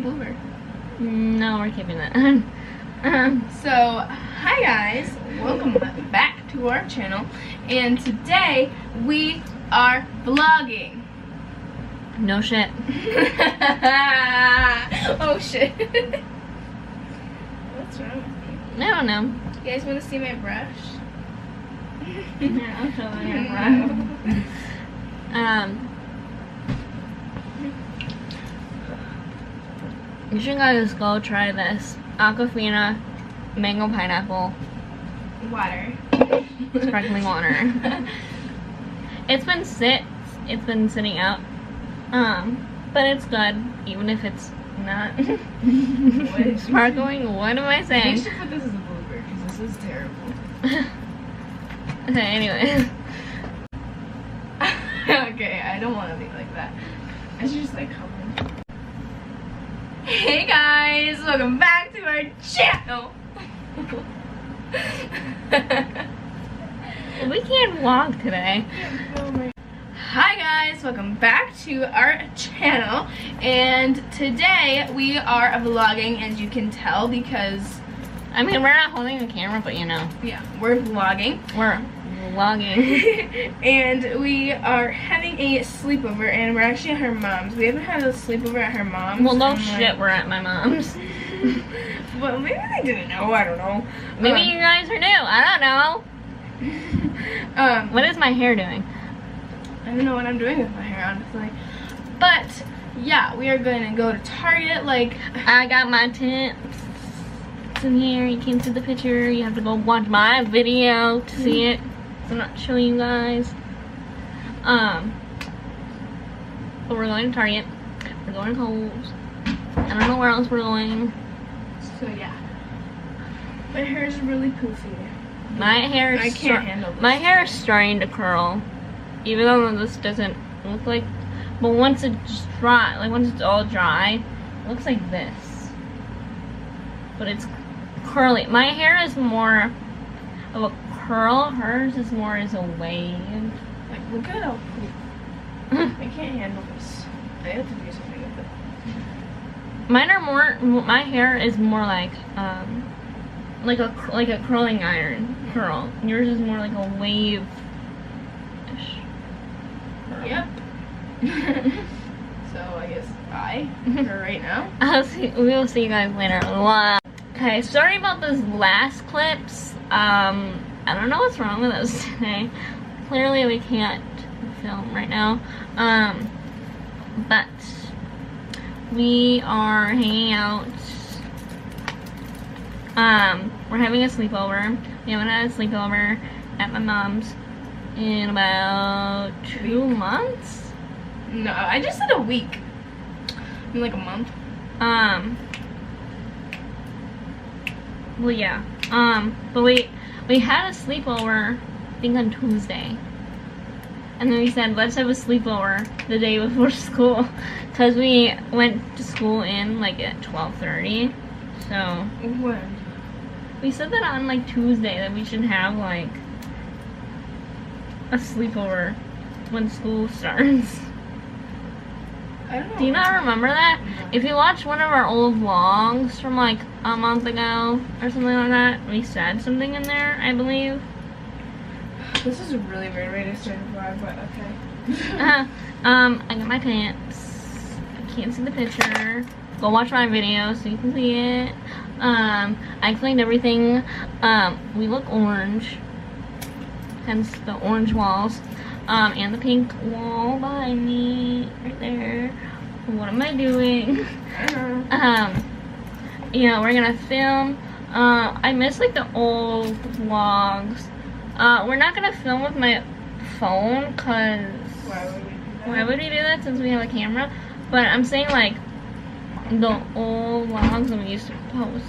over. No, we're keeping that. So, hi guys, welcome back to our channel, and today we are vlogging. No shit. Oh shit. What's wrong with me? I don't know. You guys want to see my brush? Yeah, I'll show you. You should guys go try this Aquafina mango pineapple Water. sparkling water. It's been sitting out, but it's good even if it's not sparkling. What am I We saying? should put this as a blooper because this is terrible. Okay, anyway. Okay, I don't want to be like that. I should just like come in. Hey guys, welcome back to our channel. We can't vlog today. Hi guys, welcome back to our channel, and today we are vlogging, as you can tell, because I mean, we're not holding the camera, but you know. yeah, we're vlogging. We're vlogging. And we are having a sleepover, and we're actually at her mom's. We haven't had a sleepover at her mom's. Well, no and, shit, we're at my mom's. Well, maybe they didn't know, I don't know. Maybe you guys are new. I don't know. What is my hair doing? I don't know what I'm doing with my hair, honestly. But, yeah, we are going to go to Target, like... I got my tips in here. You can't see the picture. You have to go watch my video to see it. So I'm not showing you guys. But we're going to Target. We're going to Kohl's. I don't know where else we're going. So, yeah. My hair is really poofy. My hair is I can't handle this. My hair is starting to curl. Even though this doesn't look like, but once it's dry, like once it's all dry, it looks like this. But it's curly. My hair is more of a curl. Hers is more as a wave. Like, look at how poofy. I can't handle this. I have to do something with it. Mine are more. My hair is more like a curling iron curl. Yours is more like a wave. Yep. So I guess bye for right now. We will see you guys later. Wow. Okay, sorry about those last clips. I don't know what's wrong with us today. Clearly we can't film right now. But we are hanging out. We're having a sleepover. We haven't had a sleepover at my mom's in about 2 months. No, I just said a week. In like a month. Well, yeah. But we had a sleepover, I think on Tuesday. And then we said, let's have a sleepover the day before school. Because we went to school in like at 12:30. So. When? We said that on like Tuesday that we should have like a sleepover when school starts. I don't know. Do you not remember that? No. If you watch one of our old vlogs from like a month ago or something like that, we said something in there, I believe. This is a really weird way to start a vlog, but okay. I got my pants. I can't see the picture. Go watch my video so you can see it. I cleaned everything. We look orange. Hence the orange walls. And the pink wall behind me, right there. What am I doing? Yeah, we're gonna film. I miss like the old vlogs. We're not gonna film with my phone, cause why would we do that since we have a camera? But I'm saying like the old vlogs that we used to post,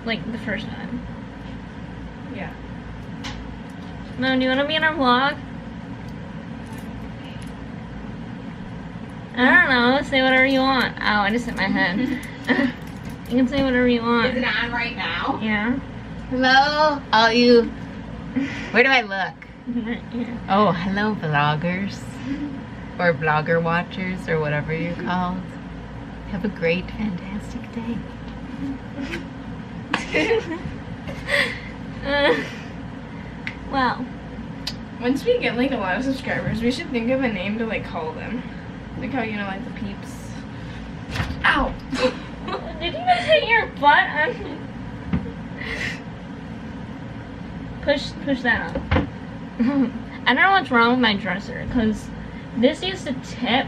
like the first time. Yeah. Mom, do you want to be in our vlog? I don't know. Say whatever you want. Ow, I just hit my head. You can say whatever you want. Is it on right now? Yeah. Hello, all you. Where do I look? Right here. Oh, hello, vloggers. Or vlogger watchers, or whatever you're called. Have a great, fantastic day. Well, Once we get like a lot of subscribers, we should think of a name to like call them. Like how, you know, like the peeps. Ow! did you just hit your butt on? Push that up. I don't know what's wrong with my dresser, because this used to tip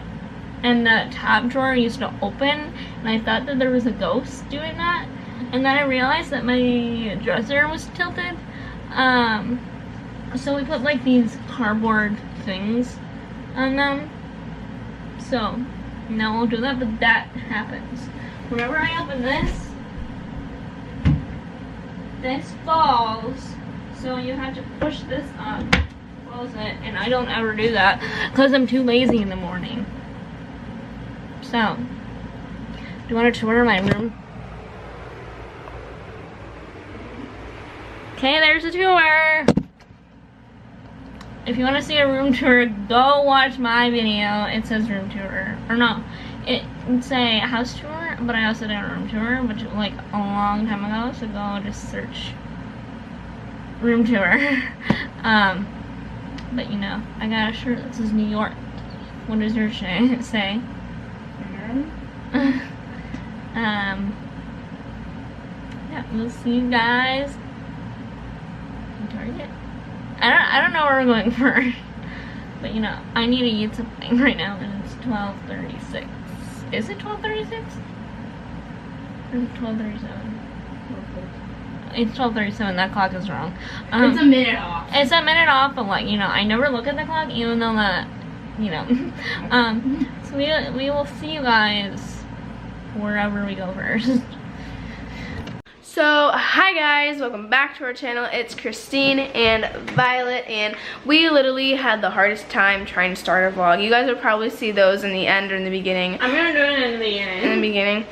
and the top drawer used to open, and I thought that there was a ghost doing that, and then I realized that my dresser was tilted. So we put like these cardboard things on them. So now we'll do that, but that happens. Whenever I open this falls, so you have to push this up, close it, and I don't ever do that because I'm too lazy in the morning. So, do you want to tour my room? Okay, there's a tour. If you want to see a room tour, go watch my video. It says room tour. Or no, it would say house tour, but I also did a room tour, which was like a long time ago, so go just search room tour. But you know, I got a shirt that says New York. What does your shirt say? Yeah, we'll see you guys in Target. I don't know where we're going first, but you know, I need to eat something right now, and it's 12:36. Is it 12:36? Or 12:37? It's 12:37. That clock is wrong. It's a minute off. It's a minute off, but like, you know, I never look at the clock, even though that, you know. So we will see you guys wherever we go first. So, hi guys, welcome back to our channel. It's Christine and Violet, and we literally had the hardest time trying to start a vlog. You guys will probably see those in the end or in the beginning. I'm gonna do it in the beginning. In the beginning.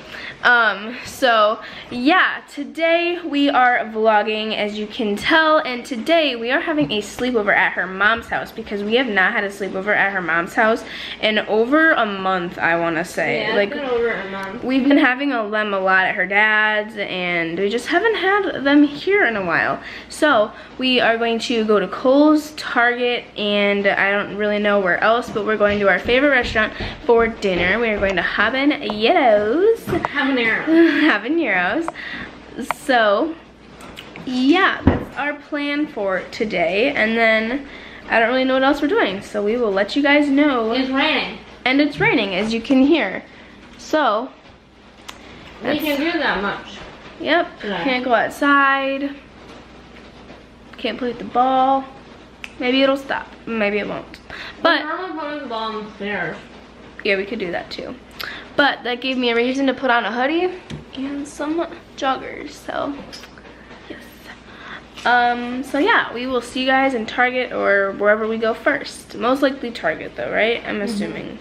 So yeah, today we are vlogging, as you can tell, and today we are having a sleepover at her mom's house because we have not had a sleepover at her mom's house in over a month, I want to say. Yeah, like, it's been over a month. We've been having them a lot at her dad's, and we just haven't had them here in a while. So we are going to go to Kohl's, Target, and I don't really know where else, but we're going to our favorite restaurant for dinner. We are going to Habaneros. Habaneros. So yeah, that's our plan for today, and then I don't really know what else we're doing, so we will let you guys know. It's raining. And it's raining, as you can hear. So We can't do that much. Yep. Today. Can't go outside. Can't play with the ball. Maybe it'll stop. Maybe it won't. But We're putting the ball on the stairs. yeah, we could do that too. But that gave me a reason to put on a hoodie and some joggers. So yes. So yeah, we will see you guys in Target or wherever we go first. Most likely Target though, right? I'm assuming.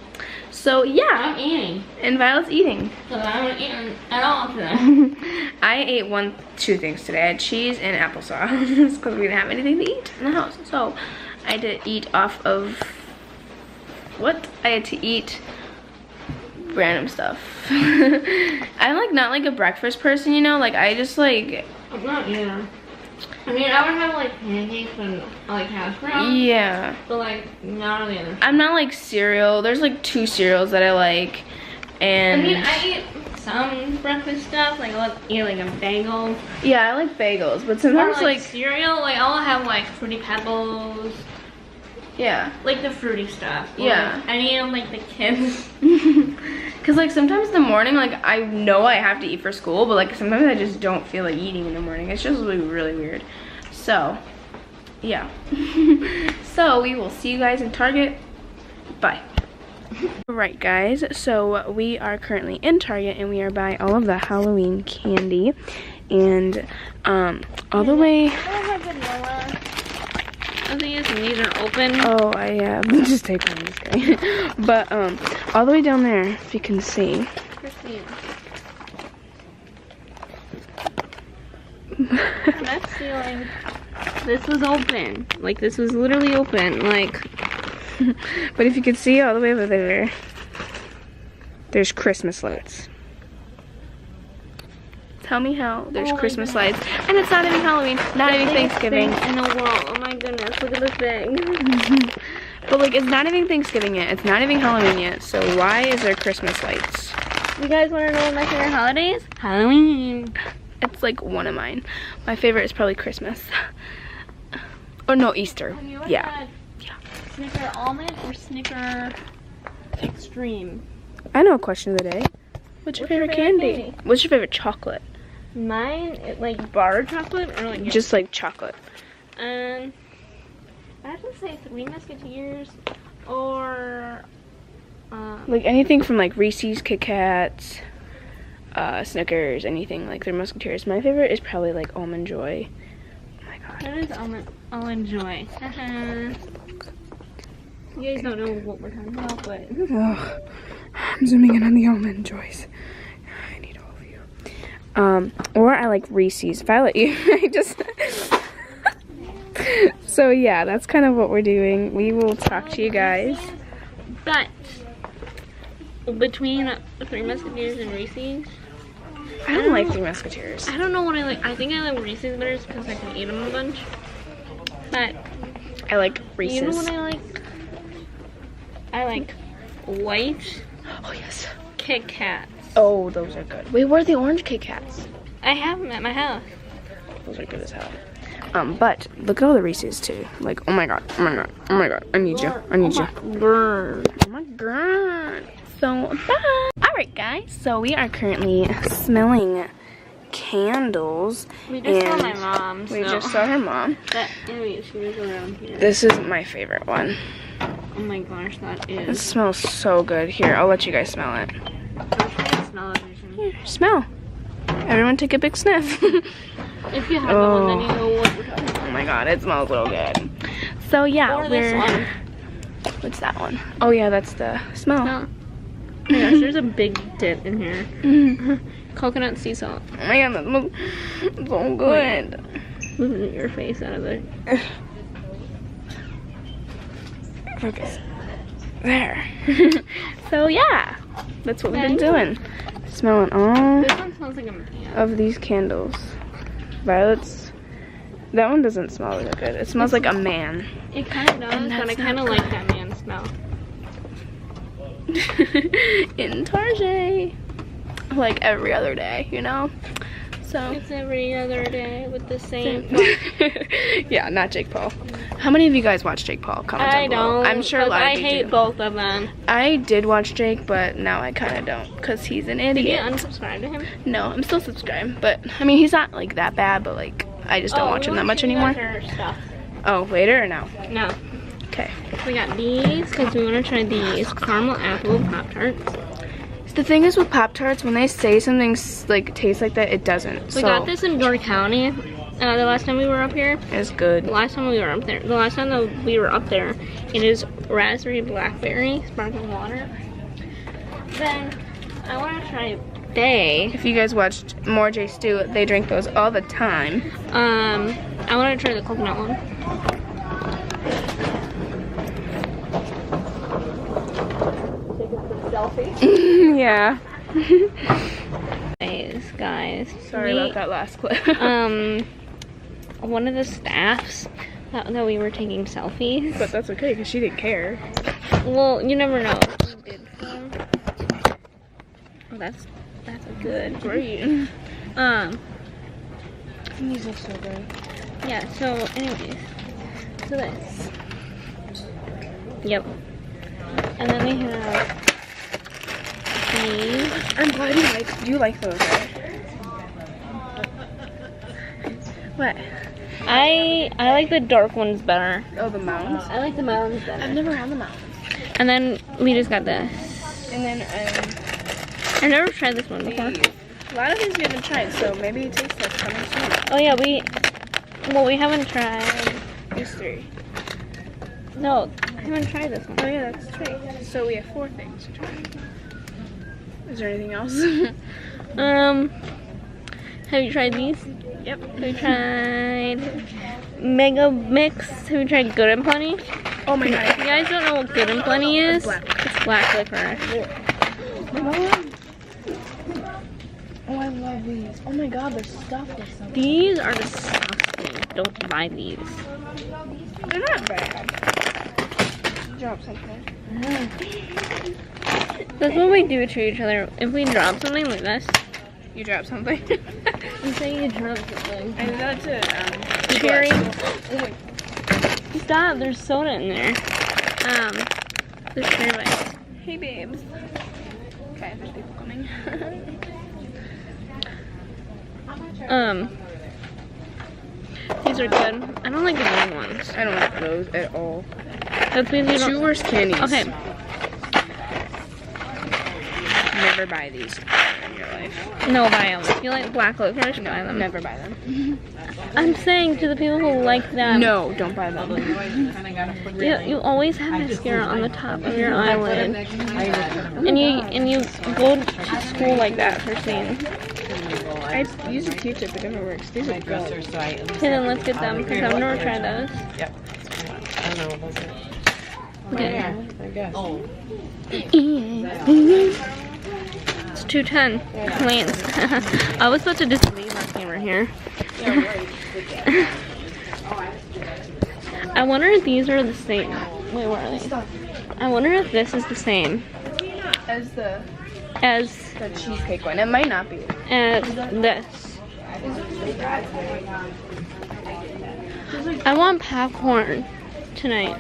So yeah. I'm eating. And Violet's eating. Because I haven't eaten at all today. I ate two things today. I had cheese and applesauce because we didn't have anything to eat in the house. So I had to eat off of what? I had to eat random stuff. I'm like not like a breakfast person, you know? Like I just like, I'm not either. I mean, I would have like pancakes and like hash browns. yeah. But like, not on the other. I'm not like cereal. There's like 2 cereals that I like. And I mean, I eat some breakfast stuff, like I'll eat like a bagel. yeah, I like bagels, but sometimes Or like cereal, like I'll have like Fruity Pebbles, yeah. like the fruity stuff. Yeah. I eat them like the kids. Cause like sometimes in the morning, like I know I have to eat for school, but like sometimes I just don't feel like eating in the morning. It's just really weird. So yeah. So we will see you guys in Target. Bye. Alright guys, so we are currently in Target and we are buying all of the Halloween candy, and all the way. I think these are open. Oh, I have just take one, just kidding. But all the way down there, if you can see. Let's see, like, this was open. Like, this was literally open. Like, but if you can see all the way over there, there's Christmas lights. Tell me how there's Christmas lights. And it's not even Halloween, not even Thanksgiving. In the world. Oh my goodness, look at this thing. But like, it's not even Thanksgiving yet. It's not even Halloween yet. So why is there Christmas lights? You guys want to know what my favorite holiday is? Halloween. It's like one of mine. My favorite is probably Christmas. Or no, Easter. Have you ever Yeah. had Snicker Almond or Snicker Extreme? I know a question of the day. What's your favorite candy? candy? What's your favorite chocolate? Mine, like bar chocolate or like Just like chocolate. I have to say Three Musketeers or Like anything from like Reese's, Kit Kats, Snickers, anything like Three Musketeers. My favorite is probably like Almond Joy. Oh my god. that is Almond Joy. You guys don't know what we're talking about, but Oh, I'm zooming in on the Almond Joys. I need all of you. Or I like Reese's. If I let you, I just. So yeah, that's kind of what we're doing. We will talk to you guys. but between Three Musketeers and Reese's, I don't like Three Musketeers. I don't know what I like. I think I like Reese's better because I can eat them a bunch. But I like you know Reese's. what I like? I like white Oh yes. Kit Kats. Oh, those are good. Wait, where are the orange Kit Kats? I have them at my house. Those are good as hell. But look at all the Reese's too. Like, oh my god, oh my god, oh my god. I need you. I need you. Oh my god. So bye. Alright guys, so we are currently smelling candles. We just saw and my mom. We so- just saw her mom. That, anyway, she was around here. This is my favorite one. Oh my gosh, that It is. smells so good. Here, I'll let you guys smell it. I'm trying to smell it. Here, smell. Everyone take a big sniff. If you have one, then you know what we're talking about. Oh my god, it smells so good. So yeah, Or this one. What's that one? Oh yeah, that's the smell. No. Oh my gosh, there's a big dip in here. Mm. Coconut sea salt. Oh my god, that smells so good. Moving your face out of it. Focus. There. So yeah, that's what we've been doing. Smelling all This one smells like a man. of these candles. Violet's. That one doesn't smell really good. It smells like a man. It kind of does, And but I that's kind of not like that man smell. In Target. Like every other day, you know? So. It's every other day with the same. Yeah, not Jake Paul. How many of you guys watch Jake Paul? Comment I down below. don't. I'm sure a 'cause lot of I you hate do. both of them. I did watch Jake, but now I kind of don't because he's an Did you idiot. unsubscribe to him? No, I'm still subscribed, but I mean he's not like that bad, but like I just don't watch him that much anymore. Stuff. Oh, later or now? No. Okay. We got these because we want to try these caramel apple Pop-Tarts. The thing is with Pop-Tarts, when they say something like tastes like that, it doesn't. We So got this in Door County. The last time we were up here. it's good. The last time we were up there. The last time that we were up there, it is raspberry blackberry sparkling water. Then I want to try Bay. If you guys watched More J Stew, they drink those all the time. I want to try the coconut one. Yeah. Guys. Sorry about that last clip. One of the staffs that we were taking selfies. But that's okay because she didn't care. Well, you never know. We did some. Oh, that's a good. Great. These are so good. Yeah. So, anyways, so this. Yep. And then we have these. I'm glad you like those, right? What? I like the dark ones better. Oh, the mounds? I like the mounds better. I've never had the mounds. And then we just got this. And then I never tried this one before. a lot of these we haven't tried, so maybe it tastes like coming soon. Oh yeah, we haven't tried. These three. No, I haven't tried this one. Oh yeah, that's right. So we have 4 things to try. Is there anything else? Have you tried these? Yep. Have you tried Mega Mix? Have you tried Good and Plenty? Oh my If god. you guys don't know what Good and Plenty is, Black. it's black licorice. Oh my god. Oh I love these. Oh my god, they're stuffed or something. These are disgusting. Don't buy these. They're not bad. Drop something. That's what we do to each other. If we drop something like this, You drop something. you say you drop something. I got to Cherry. Stop, there's soda in there. There's cherry bites. Hey babes. Okay, there's people coming. These are good. I don't like the green ones. I don't like those at all. That's because you don't. Chewer's candies. Okay. Never buy these in your life. No, buy them. If you like black licorice, buy them. Never buy them. I'm saying to the people who like them. No, don't buy them. You always have mascara on the top of your eyelid, and you go to school like that for seeing. I use a Q-tip, it never works. These are good. Okay, then let's get them because I've never tried those. Yep. I don't know what those are. Okay. I guess. Oh. It's 2:10. Plants. I was supposed to just leave our camera here. I wonder if these are the same. Wait, where are they? I wonder if this is the same As the as cheesecake one. It might not be. this. I want popcorn tonight.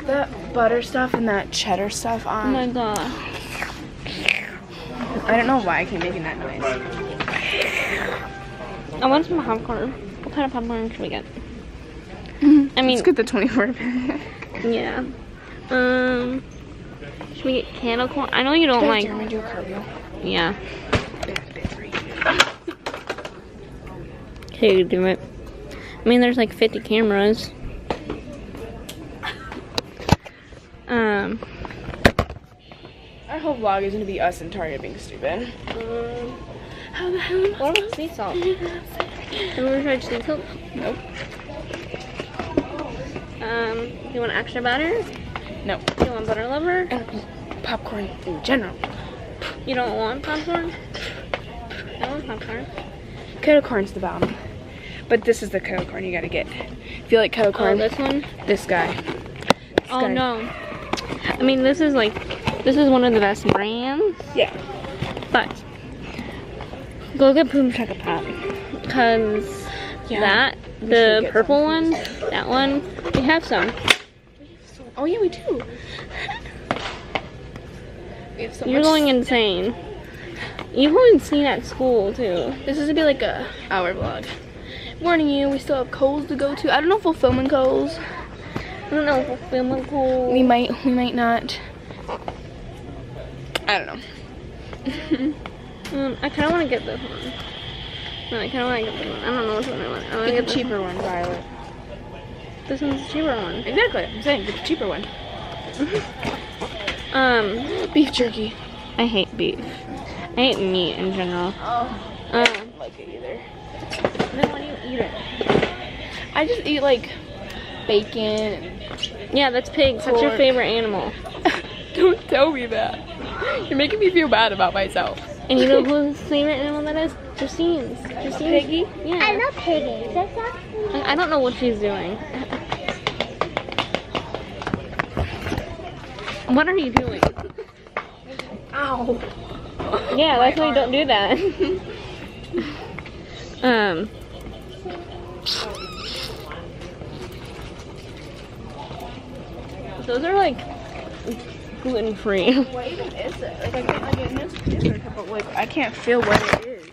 The butter stuff and that cheddar stuff Oh on. my god. I don't know why I keep making that noise. I want some popcorn. What kind of popcorn should we get? I mean, Let's get the 24 pack. yeah. Should we get candle corn? I know you don't like. Jeremy, do a cartwheel. Yeah. Okay, do it. I mean, there's like 50 cameras. Our whole vlog is gonna be us and Target being stupid. How the hell? What about sea salt? Have you ever tried sea salt? Nope. Do you want extra butter? No. Do you want butter lover? Popcorn in general. You don't want popcorn? I want popcorn. Kettle corn's the bomb. But this is the kettle corn you gotta get. If you like kettle Oh, corn, this one? this guy. Oh, guy. no. I mean, this is one of the best brands. Yeah. But go get Boom Chaka Pop, because Yeah. the get purple some. one, that one, we have some. Oh yeah, we do. We have so You're much. going insane. You've been seen at school too. This is gonna be like a hour vlog. Warning you, we still have Kohl's to go to. I don't know if we'll film in Kohl's. I don't know if we'll film it cool. We might not. I don't know. I kind of want to get this one. No, I kind of want to get this one. I don't know which one I want. I want to Get get the cheaper one, Violet. This one's the cheaper one. Exactly. I'm saying get the cheaper one. Beef jerky. I hate beef. I hate meat in general. Oh, I Um, don't like it either. then why do you eat it? I just eat like bacon and Yeah, that's pigs. That's your Pork. favorite animal. don't tell me that. You're making me feel bad about myself. And you know whose favorite animal that is? Justine's. Piggy? Yeah. I love piggies. That's not I don't know what she's doing. What are you doing? Ow. Yeah, that's why you don't do that. Those are like gluten free. What even is it? Like it knows peanut butter, but like I can't feel what it is.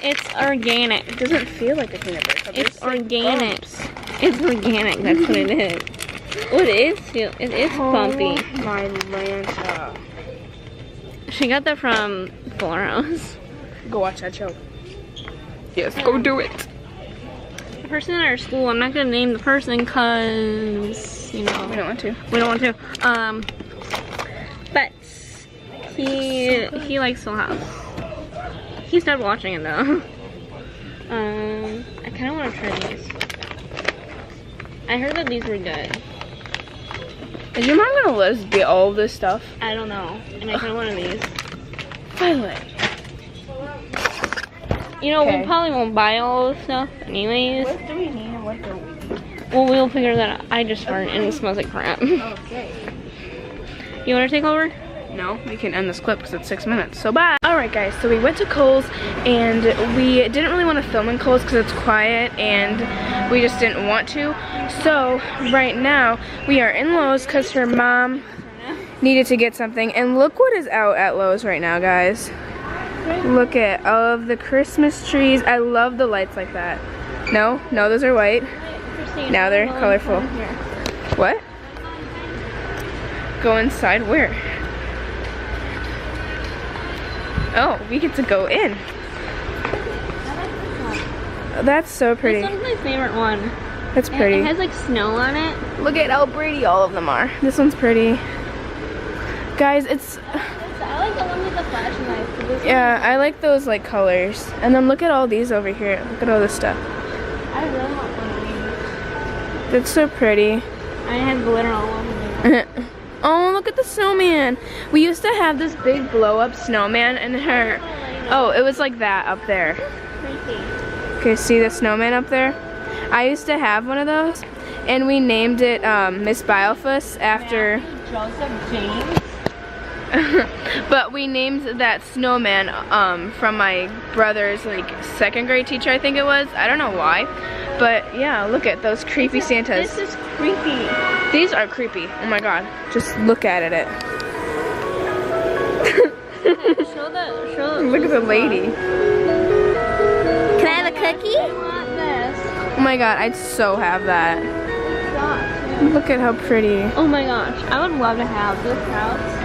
It's organic. It doesn't feel like a peanut butter cup. It's like organic. bumps. It's organic. That's what it is. Oh, it is. It is bumpy. Oh my Lanta. She got that from Fuller House. Go watch that show. Yes, go do it. The person in our school, I'm not gonna name the person because you know We don't want to. we don't want to. But he likes Full House. He stopped watching it though. I kind of want to try these. I heard that these were good. Is your mom gonna let us get all of this stuff? I don't know, and I kind of wanted these. Violet. You know, Okay. we probably won't buy all the stuff anyways. What do we need and what don't we need? Well, we'll figure that out. I just farted and it smells like crap. You Okay. want to take over? No, we can end this clip because it's 6 minutes, so bye. Alright guys, so we went to Kohl's and we didn't really want to film in Kohl's because it's quiet and we just didn't want to. So right now we are in Lowe's because her mom needed to get something, and look what is out at Lowe's right now, guys. Look at all of the Christmas trees. I love the lights like that. No, those are white. Now they're colorful. What? Go inside where? Oh, we get to go in. That's so pretty. This one's my favorite one. That's pretty. It has like snow on it. Look at how pretty all of them are. This one's pretty. Guys, it's... I like the one with the flashlight. Yeah, I like those like colors. And then look at all these over here. Look at all this stuff. I really want one of these. That's so pretty. I have glitter all over me. Oh, look at the snowman. We used to have this big blow-up snowman and her... Oh, it was like that up there. Okay, see the snowman up there? I used to have one of those, and we named it Miss Bilefus after... Joseph James. But we named that snowman from my brother's like 2nd grade teacher, I think it was. I don't know why. But yeah, look at those creepy Santas. This is creepy. These are creepy. Oh my god. Just look at it. Show Look at the lady. Can I have a cookie? I want this. Oh my god, I'd so have that. Look at how pretty. Oh my gosh, I would love to have this house.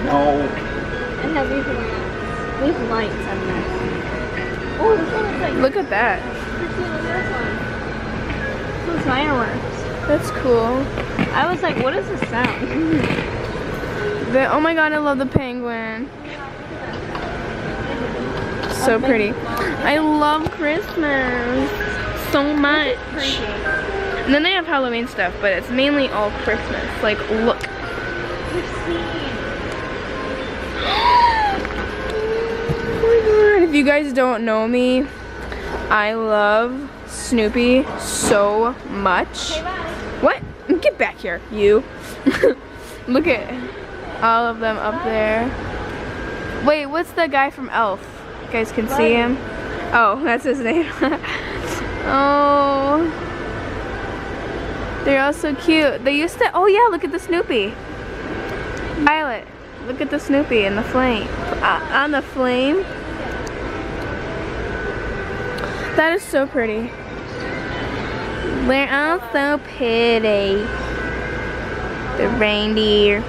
No. And have these lamps. These lights on there. Oh, this one is like... Look at that. Christine, look at this one. This is fireworks. That's cool. I was like, what is this sound? Oh my god, I love the penguin. So pretty. I love Christmas so much. And then they have Halloween stuff, but it's mainly all Christmas. Like, look. If you guys don't know me, I love Snoopy so much. What? Get back here, you. Look at all of them up there. Wait, what's the guy from Elf? You guys can see him? Oh, that's his name. Oh. They're all so cute. They used to, oh yeah, look at the Snoopy. Violet, look at the Snoopy in the flame. On the flame. That is so pretty. They're all so pretty. The reindeer.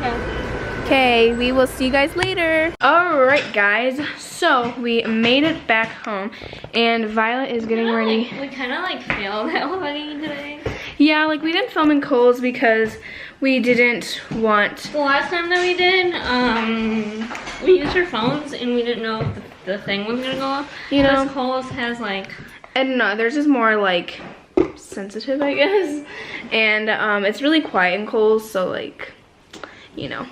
Okay, we will see you guys later. Alright guys, so we made it back home and Violet is getting ready. We kind of like failed at vlogging today. Yeah, like we didn't film in Kohl's because we didn't want... The last time that we did, we used our phones and we didn't know if the thing was gonna go off. You know. Plus Kohl's has like... I don't know, theirs is more like sensitive, I guess. And it's really quiet in Kohl's, so like, you know.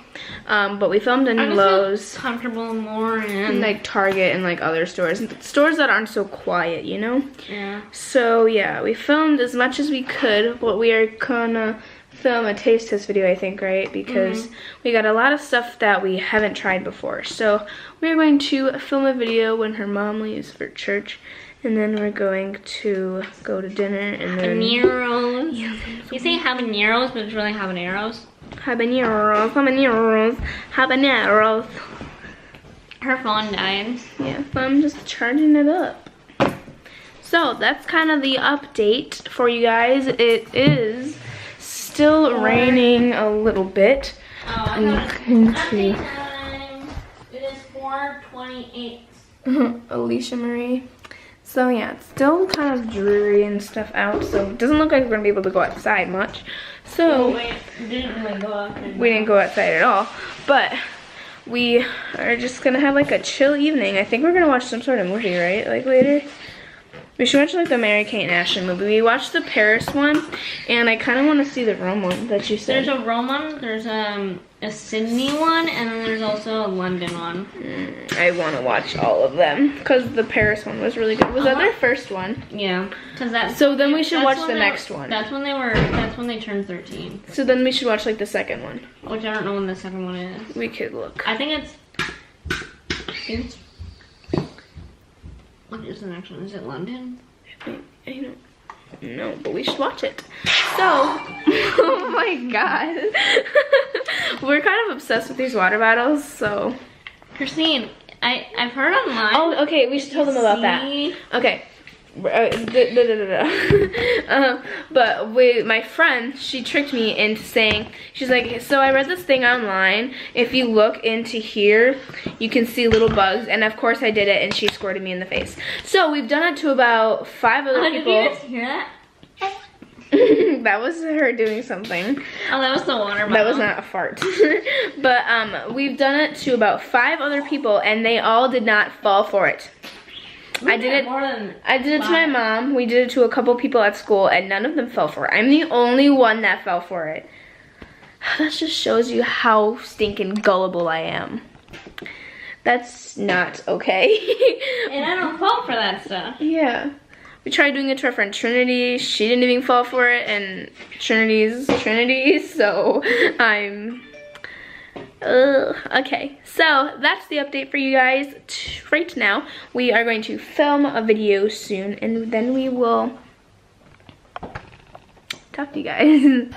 But we filmed in Lowe's. Comfortable more and like Target and like other stores. Stores that aren't so quiet, you know? yeah. So yeah, we filmed as much as we could, but we are gonna film a taste test video, I think, right? Because we got a lot of stuff that we haven't tried before. So we're going to film a video when her mom leaves for church. And then we're going to go to dinner and then... Habaneros. You say habaneros, but it's really habaneros. Habaneros, habaneros, habaneros. Her phone died. Yeah, so I'm just charging it up. So that's kind of the update for you guys. It is still raining a little bit. And you can see. It is 4:28. Alicia Marie. So yeah, it's still kind of dreary and stuff out, so it doesn't look like we're gonna be able to go outside much. So Wait, didn't really go out. we didn't go outside at all, but we are just gonna have like a chill evening. I think we're gonna watch some sort of movie, right? Like later. We should watch like the Mary-Kate and Ashley movie. We watched the Paris one, and I kind of want to see the Rome one that you said. There's a Rome one, there's a Sydney one, and then there's also a London one. I want to watch all of them because the Paris one was really good. Was that their first one? Yeah, because that's. So then we should watch the when next one. That's when they were. That's when they turned 13. So then we should watch like the second one. Which I don't know when the second one is. We could look. I think it's. What is the next one? Is it London? I don't know, but we should watch it. So, oh my god. We're kind of obsessed with these water bottles, so. Christine, I've heard online. Oh, okay, we should tell them about that. Okay. But my friend, she tricked me into saying, she's like, so I read this thing online, if you look into here you can see little bugs, and of course I did it and she squirted me in the face. So we've done it to about 5 other people. Did you guys hear that? That was her doing something. Oh, that was the water bottle. That was not a fart. But we've done it to about 5 other people and they all did not fall for it. I did it to my mom. We did it to a couple people at school and none of them fell for it. I'm the only one that fell for it. That just shows you how stinking gullible I am. That's not okay. And I don't fall for that stuff. Yeah. We tried doing it to our friend Trinity. She didn't even fall for it, and Trinity's Trinity, so I'm... okay, so that's the update for you guys right now. We are going to film a video soon, and then we will talk to you guys.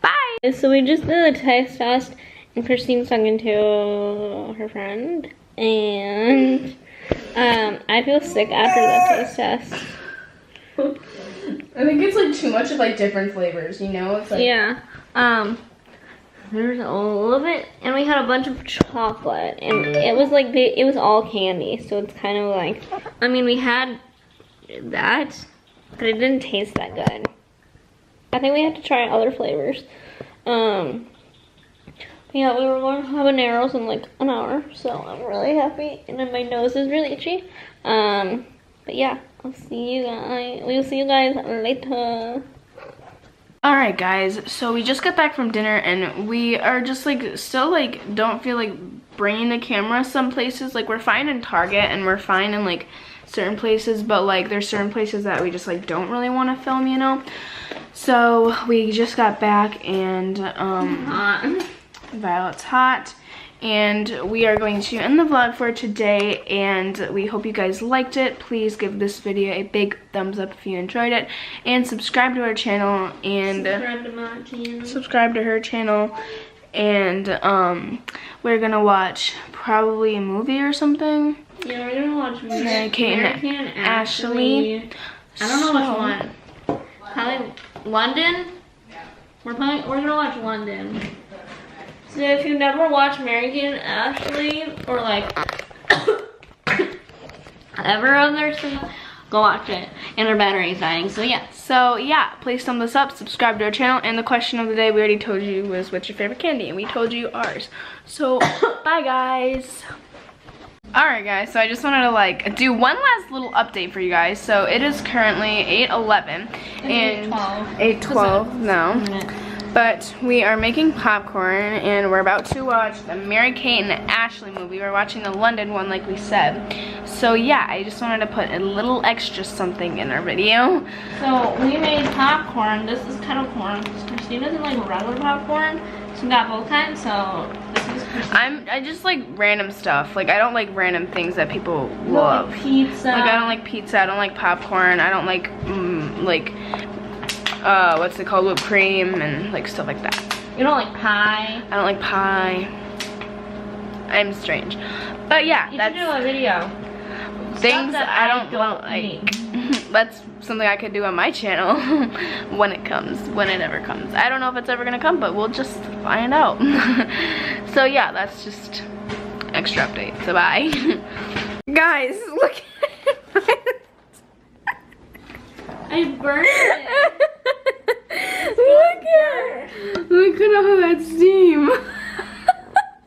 Bye! So we just did a taste test, and Christine's talking to her friend, and I feel sick after that taste test. I think it's like too much of like different flavors, you know? It's like, yeah. There's a little bit, and we had a bunch of chocolate, and it was like it was all candy, so it's kind of like, I mean, we had that, but it didn't taste that good. I think we had to try other flavors. Yeah, we were going to habaneros in like an hour, so I'm really happy, and then my nose is really itchy. But yeah, I'll see you guys. We'll see you guys later. Alright guys, so we just got back from dinner and we are just like still like don't feel like bringing the camera some places. Like we're fine in Target and we're fine in like certain places, but like there's certain places that we just like don't really want to film, you know. So we just got back and Violet's hot. And we are going to end the vlog for today, and we hope you guys liked it. Please give this video a big thumbs up if you enjoyed it, and subscribe to our channel, and Subscribe to my channel. Subscribe to her channel. And we're gonna watch probably a movie or something. Yeah, we're gonna watch Mary-Kate and Ashley. I don't know which one. Probably London. We're gonna watch London. So if you've never watched Mary-Kate and Ashley, or like ever other stuff, go watch it. And our battery's dying, so yeah. So yeah, please thumb this up, subscribe to our channel, and the question of the day we already told you was what's your favorite candy, and we told you ours. So bye guys. Alright guys, so I just wanted to like do one last little update for you guys. So it is currently 8:11 and 8:12 now. But we are making popcorn and we're about to watch the Mary-Kate and Ashley movie. We're watching the London one like we said. So yeah, I just wanted to put a little extra something in our video. So we made popcorn. This is kettle corn. Christine doesn't like regular popcorn. So we got both kinds, so this is Christine. I just like random stuff. Like I don't like random things that people love. Like pizza. Like I don't like pizza, I don't like popcorn, I don't like what's it called, whipped cream and like stuff like that. You don't like pie? I don't like pie. I'm strange. But yeah, you that's should do a video. Things that I don't eat. like. That's something I could do on my channel when it ever comes. I don't know if it's ever gonna come, but we'll just find out. So yeah, that's just extra update. So bye. Guys, look at I burned it. Look at all that steam.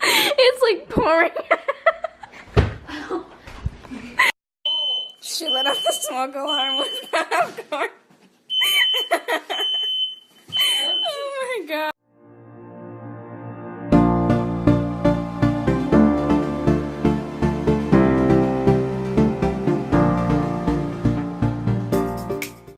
It's like pouring. she let off the smoke alarm was